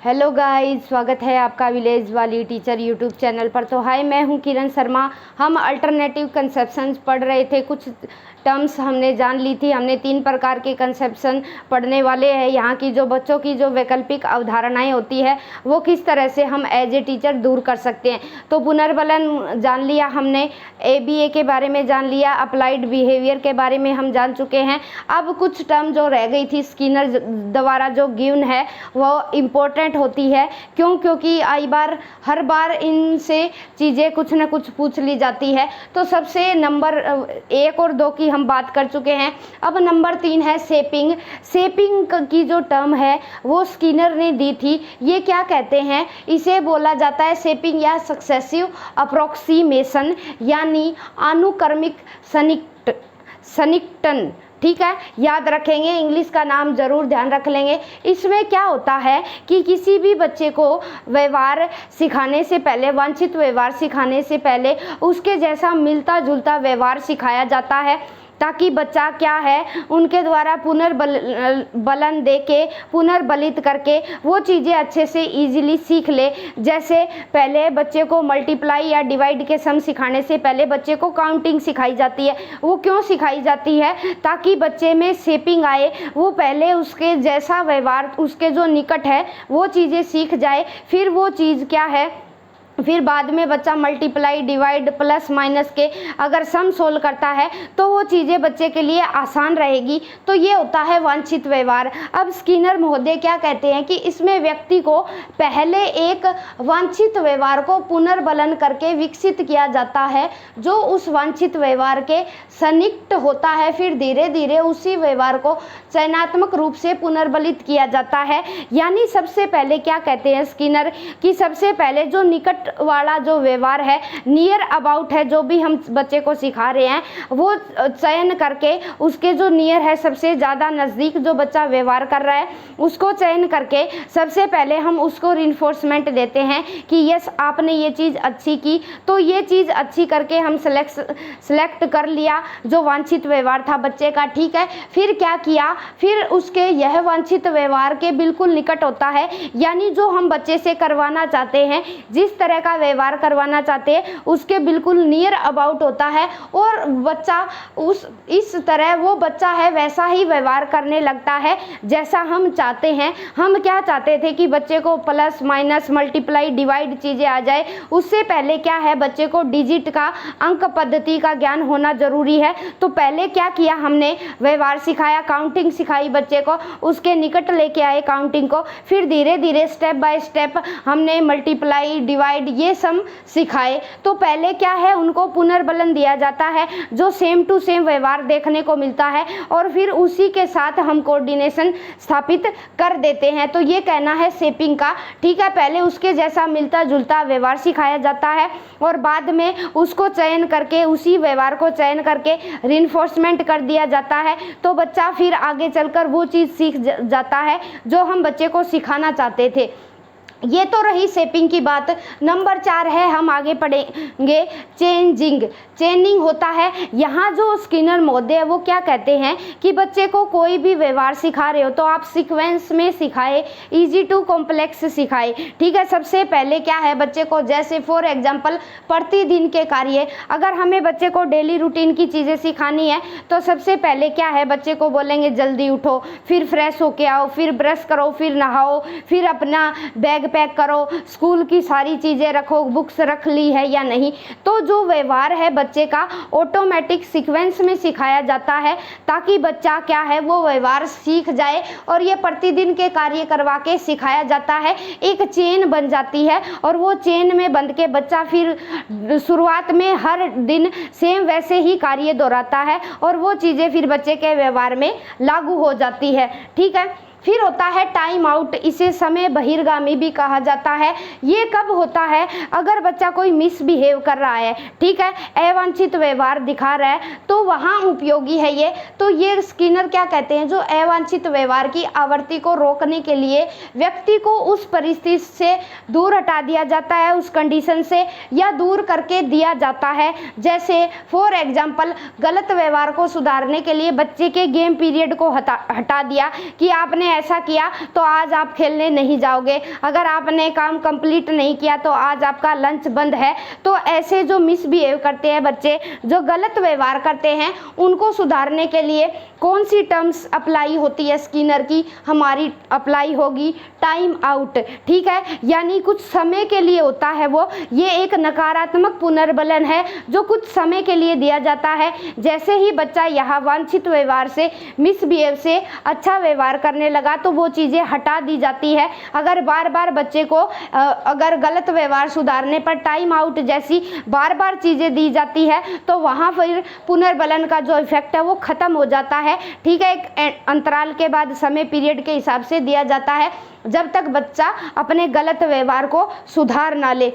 Hello guys, स्वागत है आपका विलेज वाली टीचर यूट्यूब चैनल पर। तो हाय, मैं हूं किरण शर्मा। हम अल्टरनेटिव कंसेप्शंस पढ़ रहे थे, कुछ टर्म्स हमने जान ली थी। हमने 3 प्रकार के कंसेप्शन पढ़ने वाले हैं। यहाँ की जो बच्चों की जो वैकल्पिक अवधारणाएं होती है वो किस तरह से हम एज ए टीचर दूर कर सकते हैं। तो पुनर्बलन जान लिया हमने, ABA के बारे में जान लिया, अप्लाइड बिहेवियर के बारे में हम जान चुके हैं। अब कुछ टर्म जो रह गई थी स्किनर द्वारा जो गिवन है वो इम्पोर्टेंट होती है। क्योंकि हर बार इनसे चीज़ें कुछ न कुछ पूछ ली जाती है। तो सबसे नंबर 1 और 2 की हम बात कर चुके हैं। अब नंबर 3 है शेपिंग। शेपिंग की जो टर्म है वो स्किनर ने दी थी। ये क्या कहते हैं, इसे बोला जाता है शेपिंग या सक्सेसिव अप्रोक्सीमेशन, यानी अनुक्रमिक सन्निकटन। ठीक है, याद रखेंगे, इंग्लिश का नाम जरूर ध्यान रख लेंगे। इसमें क्या होता है कि किसी भी बच्चे को व्यवहार सिखाने से पहले, वांछित व्यवहार सिखाने से पहले उसके जैसा मिलता जुलता व्यवहार सिखाया जाता है, ताकि बच्चा क्या है उनके द्वारा पुनर्बलन दे के, पुनर्बलित करके वो चीज़ें अच्छे से इजीली सीख ले। जैसे पहले बच्चे को मल्टीप्लाई या डिवाइड के सम सिखाने से पहले बच्चे को काउंटिंग सिखाई जाती है। वो क्यों सिखाई जाती है? ताकि बच्चे में शेपिंग आए, वो पहले उसके जैसा व्यवहार, उसके जो निकट है वो चीज़ें सीख जाए। फिर वो चीज़ क्या है, फिर बाद में बच्चा मल्टीप्लाई, डिवाइड, प्लस माइनस के अगर सम सोल्व करता है तो वो चीज़ें बच्चे के लिए आसान रहेगी। तो ये होता है वांछित व्यवहार। अब स्किनर महोदय क्या कहते हैं कि इसमें व्यक्ति को पहले एक वांछित व्यवहार को पुनर्बलन करके विकसित किया जाता है, जो उस वांछित व्यवहार के सन्निकट होता है। फिर धीरे धीरे उसी व्यवहार को चयनात्मक रूप से पुनर्बलित किया जाता है। यानी सबसे पहले क्या कहते हैं स्किनर कि सबसे पहले जो निकट वाला जो व्यवहार है, नियर अबाउट है, जो भी हम बच्चे को सिखा रहे हैं वो चयन करके उसके जो नियर है, सबसे ज़्यादा नज़दीक जो बच्चा व्यवहार कर रहा है उसको चयन करके सबसे पहले हम उसको रिइंफोर्समेंट देते हैं कि यस आपने ये चीज़ अच्छी की। तो ये चीज़ अच्छी करके हम सेलेक्ट कर लिया जो वांछित व्यवहार था बच्चे का। ठीक है, फिर क्या किया, फिर उसके यह वांछित व्यवहार के बिल्कुल निकट होता है, यानी जो हम बच्चे से करवाना चाहते हैं, जिस तरह का व्यवहार करवाना चाहते हैं उसके बिल्कुल नियर अबाउट होता है। और बच्चा इस तरह वो बच्चा है वैसा ही व्यवहार करने लगता है जैसा हम चाहते हैं। हम क्या चाहते थे कि बच्चे को प्लस माइनस मल्टीप्लाई डिवाइड चीज़ें आ जाए। उससे पहले क्या है, बच्चे को डिजिट का, अंक पद्धति का ज्ञान होना जरूरी है। तो पहले क्या किया, हमने व्यवहार सिखाया, काउंटिंग सिखाई बच्चे को, उसके निकट लेके आए काउंटिंग को। फिर धीरे धीरे स्टेप बाय स्टेप हमने मल्टीप्लाई, डिवाइड, ये सम सिखाए। तो पहले क्या है, उनको पुनर्बलन दिया जाता है जो सेम टू सेम व्यवहार देखने को मिलता है, और फिर उसी के साथ हम कोऑर्डिनेशन स्थापित कर देते हैं। तो ये कहना है शेपिंग का। ठीक है, पहले उसके जैसा मिलता जुलता व्यवहार सिखाया जाता है और बाद में उसको चयन करके, उसी व्यवहार को चयन करके रिइंफोर्समेंट कर दिया जाता है। तो बच्चा फिर आगे चलकर वो चीज़ सीख जाता है जो हम बच्चे को सिखाना चाहते थे। ये तो रही शेपिंग की बात। नंबर 4 है, हम आगे पढ़ेंगे चेनिंग होता है। यहाँ जो स्किनर महोदय है वो क्या कहते हैं कि बच्चे को कोई भी व्यवहार सिखा रहे हो तो आप सीक्वेंस में सिखाए, इजी टू कॉम्प्लेक्स सिखाए। ठीक है, सबसे पहले क्या है, बच्चे को जैसे फॉर एग्जांपल प्रतिदिन के कार्य, अगर हमें बच्चे को डेली रूटीन की चीज़ें सिखानी है तो सबसे पहले क्या है, बच्चे को बोलेंगे जल्दी उठो, फिर फ्रेश होके आओ, फिर ब्रश करो, फिर नहाओ, फिर अपना बैग पैक करो, स्कूल की सारी चीज़ें रखो, बुक्स रख ली है या नहीं। तो जो व्यवहार है बच्चे का ऑटोमेटिक सीक्वेंस में सिखाया जाता है, ताकि बच्चा क्या है वो व्यवहार सीख जाए। और ये प्रतिदिन के कार्य करवा के सिखाया जाता है, एक चेन बन जाती है। और वो चेन में बंध के बच्चा फिर शुरुआत में हर दिन सेम वैसे ही कार्य दोहराता है और वो चीज़ें फिर बच्चे के व्यवहार में लागू हो जाती है। ठीक है, फिर होता है टाइम आउट, इसे समय बहिर्गामी भी कहा जाता है। ये कब होता है, अगर बच्चा कोई मिसबिहेव कर रहा है, ठीक है, अवांछित व्यवहार दिखा रहा है, तो वहाँ उपयोगी है ये। तो ये स्किनर क्या कहते हैं, जो अवांछित व्यवहार की आवृत्ति को रोकने के लिए व्यक्ति को उस परिस्थिति से दूर हटा दिया जाता है, उस कंडीशन से, या दूर करके दिया जाता है। जैसे फॉर एग्जाम्पल गलत व्यवहार को सुधारने के लिए बच्चे के गेम पीरियड को हटा दिया कि आपने ऐसा किया तो आज आप खेलने नहीं जाओगे, अगर आपने काम कंप्लीट नहीं किया तो आज आपका लंच बंद है। तो ऐसे जो मिसबिहेव करते हैं बच्चे, जो गलत व्यवहार करते हैं, उनको सुधारने के लिए कौन सी टर्म्स अप्लाई होती है स्किनर की? हमारी अप्लाई होगी टाइम आउट। ठीक है, यानी कुछ समय के लिए होता है वो, ये एक नकारात्मक पुनर्बलन है जो कुछ समय के लिए दिया जाता है। जैसे ही बच्चा यहाँ वांछित व्यवहार से, मिसबिहेव से अच्छा व्यवहार करने लगा तो वो चीज़ें हटा दी जाती है। अगर बार बार बच्चे को अगर गलत व्यवहार सुधारने पर टाइम आउट जैसी बार बार चीज़ें दी जाती है तो वहाँ फिर पुनर्बलन का जो इफेक्ट है वो ख़त्म हो जाता है। ठीक है, एक अंतराल के बाद समय पीरियड के हिसाब से दिया जाता है जब तक बच्चा अपने गलत व्यवहार को सुधार ना ले।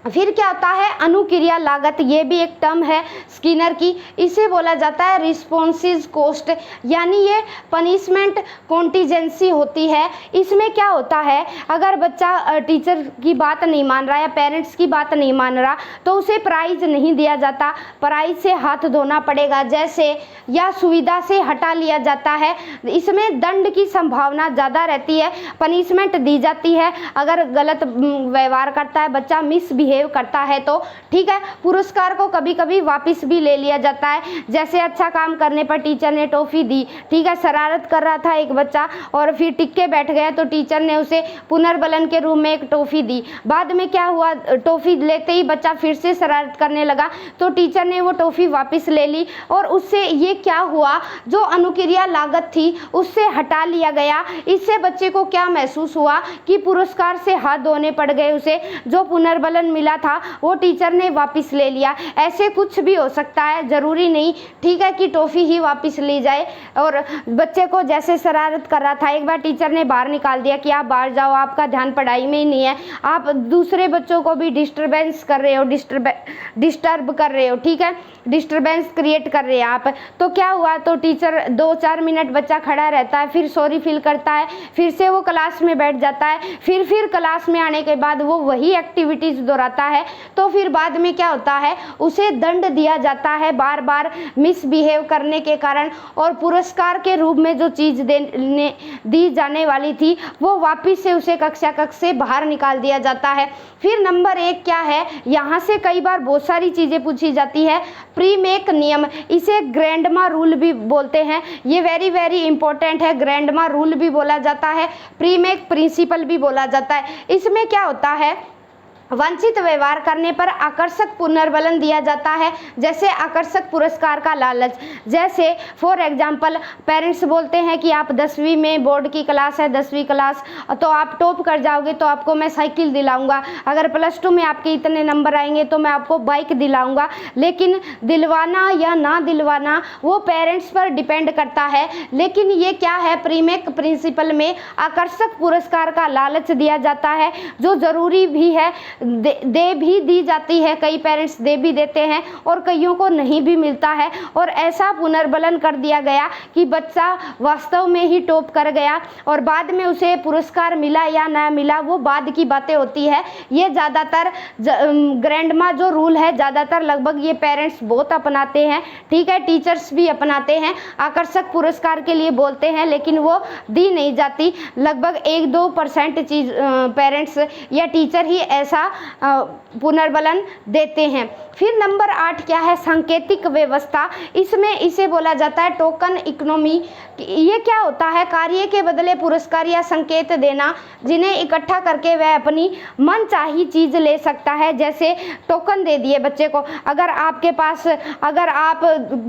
फिर क्या होता है? अनुक्रिया लागत, ये भी एक टर्म है स्किनर की। इसे बोला जाता है रिस्पॉन्सिव कॉस्ट, यानी ये पनिशमेंट कॉन्टीजेंसी होती है। इसमें क्या होता है, अगर बच्चा टीचर की बात नहीं मान रहा या पेरेंट्स की बात नहीं मान रहा तो उसे प्राइज नहीं दिया जाता, प्राइज से हाथ धोना पड़ेगा जैसे, या सुविधा से हटा लिया जाता है। इसमें दंड की संभावना ज़्यादा रहती है, पनिशमेंट दी जाती है अगर गलत व्यवहार करता है बच्चा, मिसबिहेव करता है तो। ठीक है, पुरस्कार को कभी कभी वापस भी ले लिया जाता है, जैसे अच्छा काम करने पर टीचर ने टॉफी दी। ठीक है, शरारत कर रहा था एक बच्चा और फिर टिक के बैठ गया तो टीचर ने उसे पुनर्बलन के रूप में एक टॉफी दी। बाद में क्या हुआ, टॉफी लेते ही बच्चा फिर से शरारत करने लगा तो टीचर ने वो टॉफी वापस ले ली और उससे ये क्या हुआ, जो अनुक्रिया लागत थी उससे हटा लिया गया। इससे बच्चे को क्या महसूस हुआ कि पुरस्कार से हाथ धोने पड़ गए, उसे जो पुनर्बलन मिला था वो टीचर ने वापस ले लिया। ऐसे कुछ भी हो सकता है, जरूरी नहीं ठीक है कि टॉफी ही वापस ली जाए। और बच्चे को जैसे शरारत कर रहा था, एक बार टीचर ने बाहर निकाल दिया कि आप बाहर जाओ, आपका ध्यान पढ़ाई में ही नहीं है, आप दूसरे बच्चों को भी डिस्टर्बेंस कर रहे हो, डिस्टर्ब कर रहे हो। ठीक है, डिस्टर्बेंस क्रिएट कर रहे हैं आप। तो क्या हुआ, तो टीचर 2-4 मिनट बच्चा खड़ा रहता है, फिर सॉरी फील करता है, फिर से वो क्लास में बैठ जाता है, फिर क्लास में आने के बाद वो वही एक्टिविटीज दोहराता है। तो फिर बाद में क्या होता है, उसे दंड दिया जाता है बार बार मिसबिहेव करने के कारण, और पुरस्कार के रूप में जो चीज़ दी जाने वाली थी वो वापस से उसे कक्षा कक्ष से बाहर निकाल दिया जाता है। फिर नंबर 1 क्या है, यहाँ से कई बार बहुत सारी चीज़ें पूछी जाती है। प्रीमेक नियम, इसे ग्रैंडमा रूल भी बोलते हैं, ये वेरी इंपॉर्टेंट है। ग्रैंडमा रूल भी बोला जाता है, प्रीमेक प्रिंसिपल भी बोला जाता है। इसमें क्या होता है, वांछित व्यवहार करने पर आकर्षक पुनर्बलन दिया जाता है, जैसे आकर्षक पुरस्कार का लालच। जैसे फॉर एग्जांपल पेरेंट्स बोलते हैं कि आप 10वीं में बोर्ड की क्लास है, 10वीं क्लास, तो आप टॉप कर जाओगे तो आपको मैं साइकिल दिलाऊंगा, अगर +2 में आपके इतने नंबर आएंगे तो मैं आपको बाइक दिलाऊंगा। लेकिन दिलवाना या ना दिलवाना वो पेरेंट्स पर डिपेंड करता है। लेकिन ये क्या है, प्रीमेक प्रिंसिपल में आकर्षक पुरस्कार का लालच दिया जाता है, जो ज़रूरी भी है, दे भी दी जाती है। कई पेरेंट्स दे भी देते हैं और कईयों को नहीं भी मिलता है। और ऐसा पुनर्बलन कर दिया गया कि बच्चा वास्तव में ही टॉप कर गया और बाद में उसे पुरस्कार मिला या ना मिला वो बाद की बातें होती है। ये ज़्यादातर ग्रैंडमा जो रूल है, ज़्यादातर लगभग ये पेरेंट्स बहुत अपनाते हैं। ठीक है, टीचर्स भी अपनाते हैं, आकर्षक पुरस्कार के लिए बोलते हैं लेकिन वो दी नहीं जाती। लगभग 1-2% चीज पेरेंट्स या टीचर ही ऐसा पुनर्बलन देते हैं। फिर नंबर 8 क्या है, सांकेतिक व्यवस्था। इसमें इसे बोला जाता है टोकन इकोनॉमी। ये क्या होता है, कार्य के बदले पुरस्कार या संकेत देना, जिन्हें इकट्ठा करके वह अपनी मनचाही चीज ले सकता है। जैसे टोकन दे दिए बच्चे को, अगर आप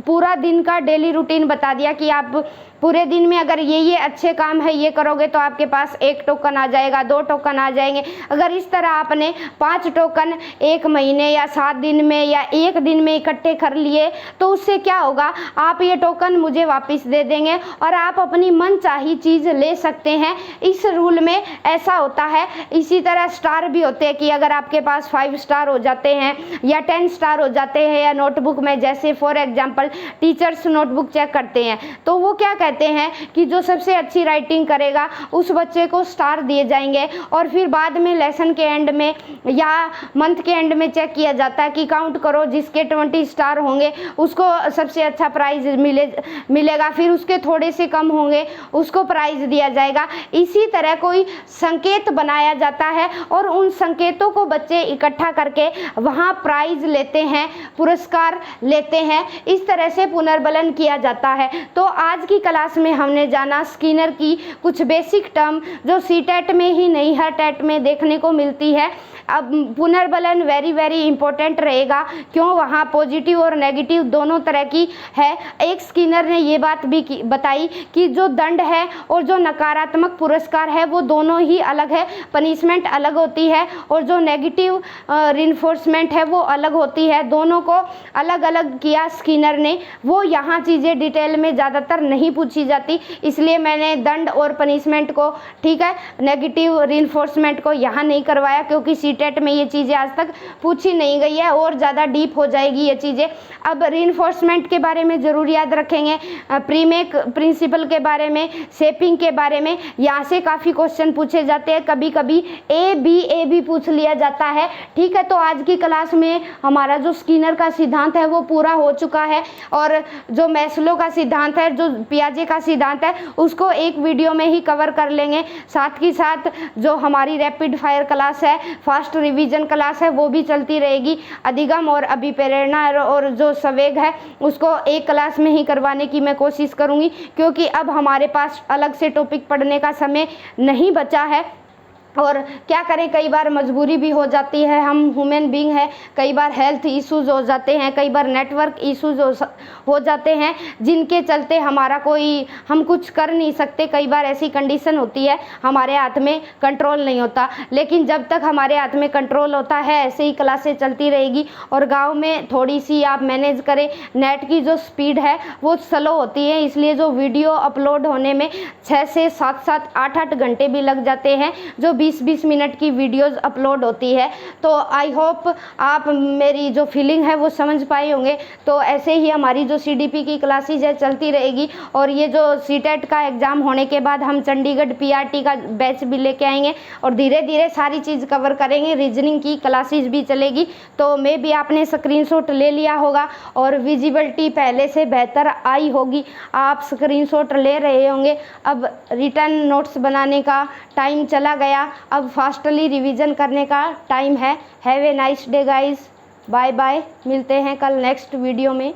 पूरा दिन का डेली रूटीन बता दिया कि आप पूरे दिन में अगर ये अच्छे काम है ये करोगे तो आपके पास 1 टोकन आ जाएगा, 2 टोकन आ जाएंगे। अगर इस तरह आपने 5 टोकन 1 महीने या 7 दिन में या 1 दिन में इकट्ठे कर लिए तो उससे क्या होगा, आप ये टोकन मुझे वापस दे देंगे और आप अपनी मनचाही चीज़ ले सकते हैं। इस रूल में ऐसा होता है। इसी तरह स्टार भी होते हैं कि अगर आपके पास 5 स्टार हो जाते हैं या 10 स्टार हो जाते हैं, या नोटबुक में जैसे for example teachers notebook check करते हैं तो वो क्या कहते हैं कि जो सबसे अच्छी राइटिंग करेगा उस बच्चे को स्टार दिए जाएंगे। और फिर बाद में लेसन के एंड में या मंथ के एंड में चेक किया जाता है कि काउंट करो, जिसके 20 स्टार होंगे उसको सबसे अच्छा प्राइज़ मिलेगा, फिर उसके थोड़े से कम होंगे उसको प्राइज़ दिया जाएगा। इसी तरह कोई संकेत बनाया जाता है और उन संकेतों को बच्चे इकट्ठा करके वहाँ प्राइज़ लेते हैं, पुरस्कार लेते हैं। इस तरह से पुनर्बलन किया जाता है। तो आज की क्लास में हमने जाना स्किनर की कुछ बेसिक टर्म जो सीटेट में ही नहीं हर टेट में देखने को मिलती है। अब पुनर्बलन वेरी इंपॉर्टेंट रहेगा, क्यों, वहाँ पॉजिटिव और नेगेटिव दोनों तरह की है। एक स्किनर ने ये बात भी बताई कि जो दंड है और जो नकारात्मक पुरस्कार है वो दोनों ही अलग है, पनिशमेंट अलग होती है और जो नेगेटिव रिइंफोर्समेंट है वो अलग होती है। दोनों को अलग अलग किया स्किनर ने। वो यहाँ चीज़ें डिटेल में ज़्यादातर नहीं पूछी जाती, इसलिए मैंने दंड और पनिशमेंट को, ठीक है, नेगेटिव रिइंफोर्समेंट को यहाँ नहीं करवाया, क्योंकि सीटेट में ये चीज़ें आज तक पूछी नहीं गई है और ज़्यादा डीप हो जाएगी ये चीज़ें। अब रिइंफोर्समेंट के बारे में ज़रूर याद रखेंगे, प्रीमेक प्रिंसिपल के बारे में, शेपिंग के बारे में, यहाँ से काफ़ी क्वेश्चन पूछे जाते हैं। कभी कभी ए बी पूछ लिया जाता है, ठीक है। तो आज की क्लास में हमारा जो स्किनर का सिद्धांत है वो पूरा हो चुका है और जो मैस्लो का सिद्धांत है, जो पियाजे का सिद्धांत है, उसको एक वीडियो में ही कवर कर लेंगे। साथ ही साथ जो हमारी रैपिड फायर क्लास है, फास्ट रिवीजन क्लास है, वो भी चलती रहेगी। अधिगम और अभिप्रेरणा और जो संवेग है उसको एक क्लास में ही करवाने की मैं कोशिश करूँगी, क्योंकि अब हमारे पास अलग से टॉपिक पढ़ने का समय नहीं बचा है। और क्या करें, कई बार मजबूरी भी हो जाती है, हम ह्यूमन बीइंग है, कई बार हेल्थ इश्यूज़ हो जाते हैं, कई बार नेटवर्क इश्यूज़ हो जाते हैं, जिनके चलते हम कुछ कर नहीं सकते। कई बार ऐसी कंडीशन होती है हमारे हाथ में कंट्रोल नहीं होता, लेकिन जब तक हमारे हाथ में कंट्रोल होता है ऐसे ही क्लासें चलती रहेगी। और गाँव में थोड़ी सी आप मैनेज करें, नेट की जो स्पीड है वो स्लो होती है, इसलिए जो वीडियो अपलोड होने में 6 से 7 8 घंटे भी लग जाते हैं, जो 20 मिनट की वीडियोस अपलोड होती है। तो आई होप आप मेरी जो फीलिंग है वो समझ पाए होंगे। तो ऐसे ही हमारी जो सीडीपी की क्लासेस है चलती रहेगी और ये जो सीटेट का एग्ज़ाम होने के बाद हम चंडीगढ़ पीआरटी का बैच भी लेके आएंगे और धीरे धीरे सारी चीज़ कवर करेंगे। रीजनिंग की क्लासेस भी चलेगी। तो मे भी आपने स्क्रीनशॉट ले लिया होगा और विजिबिलिटी पहले से बेहतर आई होगी, आप स्क्रीनशॉट ले रहे होंगे। अब रिटर्न नोट्स बनाने का टाइम चला गया, अब फास्टली रिवीजन करने का टाइम है। Have a nice day guys, bye bye, मिलते हैं कल नेक्स्ट वीडियो में।